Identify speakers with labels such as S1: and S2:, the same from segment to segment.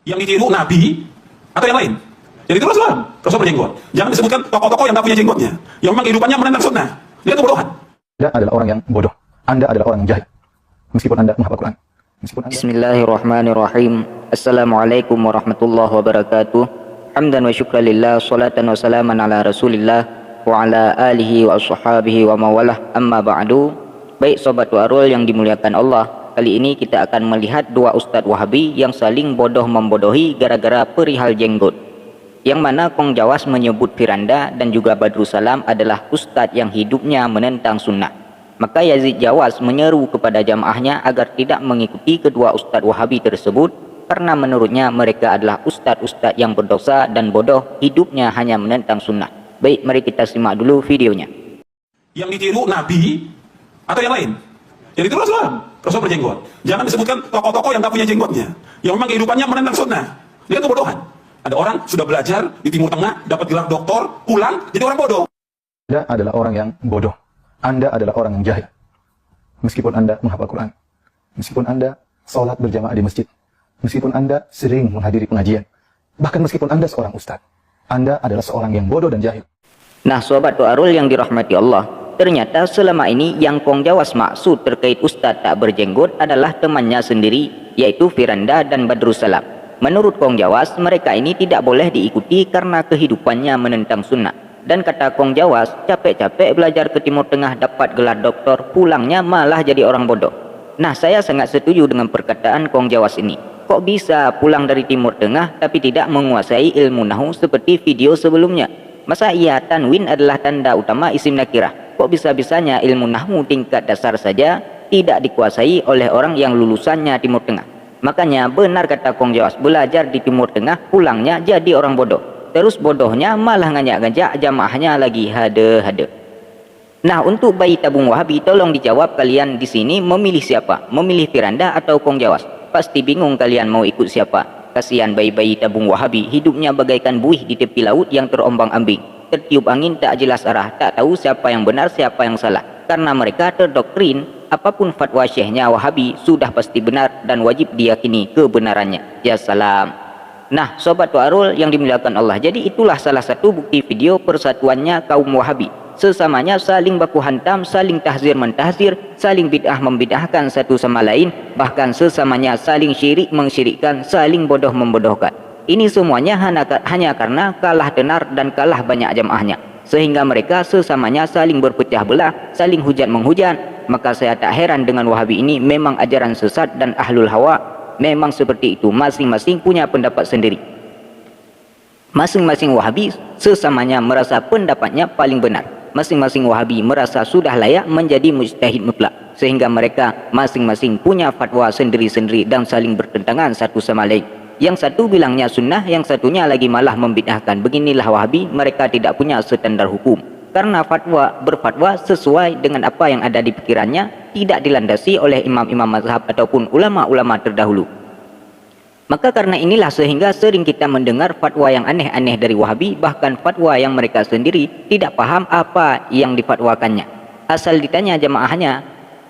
S1: Yang ditiru Nabi atau yang lain? Jadi itu Rasul berjenggot. Jangan disebutkan tokoh-tokoh yang tak punya jenggotnya, yang memang kehidupannya menentang sunnah. Dia kebodohan.
S2: Anda adalah orang yang bodoh. Anda adalah orang yang jahil. Meskipun Anda menghafal Quran.
S3: Bismillahirrahmanirrahim. Assalamualaikum warahmatullahi wabarakatuh. Hamdan wa syukran lillah, salatan wa salaman ala rasulillah wa ala alihi wa ashabihi wa mawalah, amma ba'du. Baik sobat Warul yang dimuliakan Allah, kali ini kita akan melihat dua ustadz Wahabi yang saling bodoh membodohi gara-gara perihal jenggot. Yang mana Kong Jawas menyebut Firanda dan juga Badrussalam adalah ustadz yang hidupnya menentang sunnah. Maka Yazid Jawas menyeru kepada jamaahnya agar tidak mengikuti kedua ustadz Wahabi tersebut, karena menurutnya mereka adalah ustadz-ustadz yang berdosa dan bodoh, hidupnya hanya menentang sunnah. Baik, mari kita simak dulu videonya.
S1: Yang ditiru Nabi atau yang lain? Jadi itu Rasul berjenggot. Jangan disebutkan tokoh-tokoh yang tak punya jenggotnya, yang memang kehidupannya menentang sunnah. Dia kebodohan. Ada orang sudah belajar di Timur Tengah, dapat gelar doktor, pulang jadi orang bodoh.
S2: Anda adalah orang yang bodoh. Anda adalah orang yang jahil. Meskipun Anda menghafal Quran, meskipun Anda sholat berjamaah di masjid, meskipun Anda sering menghadiri pengajian, bahkan meskipun Anda seorang ustadz, Anda adalah seorang yang bodoh dan jahil.
S3: Nah, sobat Doarul yang dirahmati Allah, ternyata selama ini yang Kong Jawas maksud terkait ustadz tak berjenggot adalah temannya sendiri, yaitu Firanda dan Badrussalam. Menurut Kong Jawas, mereka ini tidak boleh diikuti karena kehidupannya menentang sunnah. Dan kata Kong Jawas, capek-capek belajar ke Timur Tengah dapat gelar doktor, pulangnya malah jadi orang bodoh. Nah, saya sangat setuju dengan perkataan Kong Jawas ini. Kok bisa pulang dari Timur Tengah tapi tidak menguasai ilmu nahu seperti video sebelumnya? Masa iya tanwin adalah tanda utama isim nakirah? Kok bisa-bisanya ilmu nahu tingkat dasar saja tidak dikuasai oleh orang yang lulusannya Timur Tengah? Makanya benar kata Kong Jawas, belajar di Timur Tengah pulangnya jadi orang bodoh. Terus bodohnya malah ngajak-ngajak jamaahnya lagi hade-hade. Nah, untuk bayi tabung Wahabi, tolong dijawab kalian di sini memilih siapa? Memilih Firanda atau Kong Jawas? Pasti bingung kalian mau ikut siapa. Kasihan bayi-bayi tabung Wahabi, hidupnya bagaikan buih di tepi laut yang terombang-ambing. Tertiup angin tak jelas arah, tak tahu siapa yang benar siapa yang salah. Karena mereka terdoktrin, apapun fatwa syekhnya Wahabi sudah pasti benar dan wajib diyakini kebenarannya. Ya salam. Nah, sobat Doarul yang dimuliakan Allah, jadi itulah salah satu bukti video persatuannya kaum Wahabi. Sesamanya saling baku hantam, saling tahzir mentahzir, saling bid'ah membid'ahkan satu sama lain, bahkan sesamanya saling syirik mensyirikkan, saling bodoh membodohkan. Ini semuanya hanya karena kalah tenar dan kalah banyak jamaahnya, sehingga mereka sesamanya saling berpecah belah, saling hujat menghujat. Maka saya tak heran dengan Wahabi ini memang ajaran sesat dan ahlul hawa. Memang seperti itu, masing-masing punya pendapat sendiri. Masing-masing Wahabi sesamanya merasa pendapatnya paling benar. Masing-masing Wahabi merasa sudah layak menjadi mujtahid mutlak, sehingga mereka masing-masing punya fatwa sendiri-sendiri dan saling bertentangan satu sama lain. Yang satu bilangnya sunnah, yang satunya lagi malah membid'ahkan. Beginilah Wahabi, mereka tidak punya standar hukum. Karena berfatwa sesuai dengan apa yang ada di pikirannya, tidak dilandasi oleh imam-imam mazhab ataupun ulama-ulama terdahulu. Maka karena inilah sehingga sering kita mendengar fatwa yang aneh-aneh dari Wahabi, bahkan fatwa yang mereka sendiri tidak paham apa yang difatwakannya. Asal ditanya jamaahnya,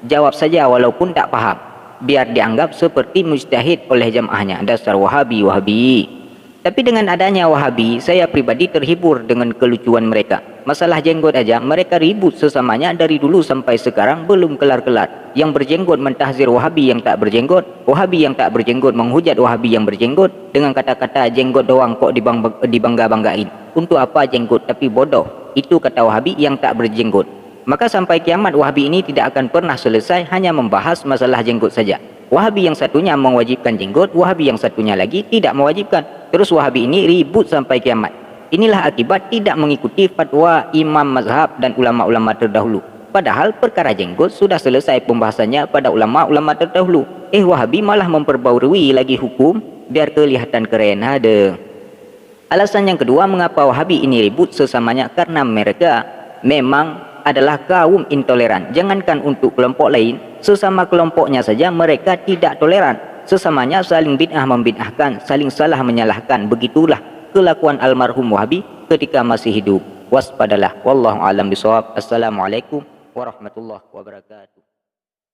S3: jawab saja walaupun tak paham, biar dianggap seperti mujtahid oleh jamaahnya. Dasar Wahabi. Tapi dengan adanya Wahabi, saya pribadi terhibur dengan kelucuan mereka. Masalah jenggot aja, mereka ribut sesamanya dari dulu sampai sekarang belum kelar-kelar. Yang berjenggot mentahzir Wahabi yang tak berjenggot, Wahabi yang tak berjenggot menghujat Wahabi yang berjenggot, dengan kata-kata jenggot doang kok dibangga-banggain. Untuk apa jenggot tapi bodoh? Itu kata Wahabi yang tak berjenggot. Maka sampai kiamat Wahabi ini tidak akan pernah selesai hanya membahas masalah jenggot saja. Wahabi yang satunya mewajibkan jenggot, Wahabi yang satunya lagi tidak mewajibkan. Terus Wahabi ini ribut sampai kiamat. Inilah akibat tidak mengikuti fatwa imam mazhab dan ulama-ulama terdahulu. Padahal perkara jenggot sudah selesai pembahasannya pada ulama-ulama terdahulu. Wahabi malah memperbarui lagi hukum biar kelihatan keren. Ada. Alasan yang kedua mengapa Wahabi ini ribut sesamanya, karena mereka memang adalah kaum intoleran. Jangankan untuk kelompok lain, sesama kelompoknya saja mereka tidak toleran. Sesamanya saling bid'ah membid'ahkan, saling salah menyalahkan. Begitulah kelakuan almarhum Wahabi ketika masih hidup. Waspadalah. Wallahu a'lam bishawab. Assalamualaikum warahmatullahi wabarakatuh.